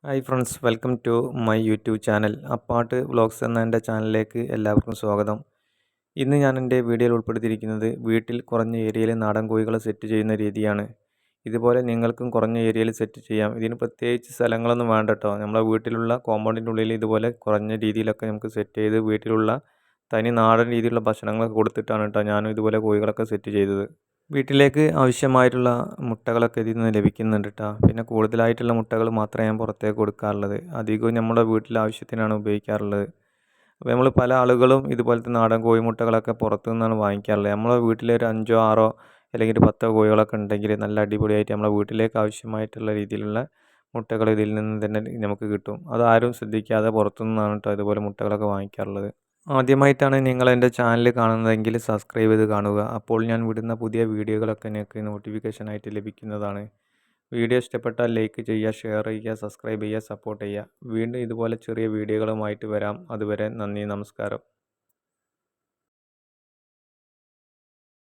Hi friends, welcome to my YouTube channel അപ്പാട്ട് vlogs എന്ന എൻ്റെ ചാനലിലേക്ക് എല്ലാവർക്കും സ്വാഗതം. ഇന്ന് ഞാൻ എൻ്റെ വീഡിയോയിൽ ഉൾപ്പെടുത്തിയിരിക്കുന്നത് വീട്ടിൽ കുറഞ്ഞ ഏരിയയിൽ നാടൻ കോഴികളെ സെറ്റ് ചെയ്യുന്ന രീതിയാണ്. ഇതുപോലെ നിങ്ങൾക്കും കുറഞ്ഞ ഏരിയയിൽ സെറ്റ് ചെയ്യാം. ഇതിന് പ്രത്യേകിച്ച് സ്ഥലങ്ങളൊന്നും വേണ്ട കേട്ടോ. നമ്മളെ വീട്ടിലുള്ള കോമ്പൗണ്ടിൻ്റെ ഉള്ളിൽ ഇതുപോലെ കുറഞ്ഞ രീതിയിലൊക്കെ നമുക്ക് സെറ്റ് ചെയ്ത് വീട്ടിലുള്ള തനി നാടൻ രീതിയിലുള്ള ഭക്ഷണങ്ങളൊക്കെ കൊടുത്തിട്ടാണ് കേട്ടോ ഞാനും ഇതുപോലെ കോഴികളൊക്കെ സെറ്റ് ചെയ്തത്. വീട്ടിലേക്ക് ആവശ്യമായിട്ടുള്ള മുട്ടകളൊക്കെ ഇതിൽ നിന്ന് ലഭിക്കുന്നുണ്ട് കേട്ടോ. പിന്നെ കൂടുതലായിട്ടുള്ള മുട്ടകൾ മാത്രമേ ഞാൻ പുറത്തേക്ക് കൊടുക്കാറുള്ളത്. അധികവും നമ്മുടെ വീട്ടിലെ ആവശ്യത്തിനാണ് ഉപയോഗിക്കാറുള്ളത്. അപ്പോൾ നമ്മൾ പല ആളുകളും ഇതുപോലത്തെ നാടൻ കോഴിമുട്ടകളൊക്കെ പുറത്തു നിന്നാണ് വാങ്ങിക്കാറുള്ളത്. നമ്മളെ വീട്ടിലൊരു 5 6 അല്ലെങ്കിൽ ഒരു 10 കോഴികളൊക്കെ ഉണ്ടെങ്കിൽ നല്ല അടിപൊളിയായിട്ട് നമ്മളെ വീട്ടിലേക്ക് ആവശ്യമായിട്ടുള്ള രീതിയിലുള്ള മുട്ടകൾ ഇതിൽ നിന്ന് തന്നെ നമുക്ക് കിട്ടും. അതാരും ശ്രദ്ധിക്കാതെ പുറത്തു നിന്നാണ് കേട്ടോ ഇതുപോലെ മുട്ടകളൊക്കെ വാങ്ങിക്കാറുള്ളത്. ആദ്യമായിട്ടാണ് നിങ്ങൾ എൻ്റെ ചാനൽ കാണുന്നതെങ്കിൽ സബ്സ്ക്രൈബ് ചെയ്ത് കാണുക. അപ്പോൾ ഞാൻ വിടുന്ന പുതിയ വീഡിയോകളൊക്കെ നിങ്ങൾക്ക് നോട്ടിഫിക്കേഷനായിട്ട് ലഭിക്കുന്നതാണ്. വീഡിയോ ഇഷ്ടപ്പെട്ടാൽ ലൈക്ക് ചെയ്യുക, ഷെയർ ചെയ്യുക, സബ്സ്ക്രൈബ് ചെയ്യുക, സപ്പോർട്ട് ചെയ്യുക. വീണ്ടും ഇതുപോലെ ചെറിയ വീഡിയോകളുമായിട്ട് വരാം. അതുവരെ നന്ദി, നമസ്കാരം.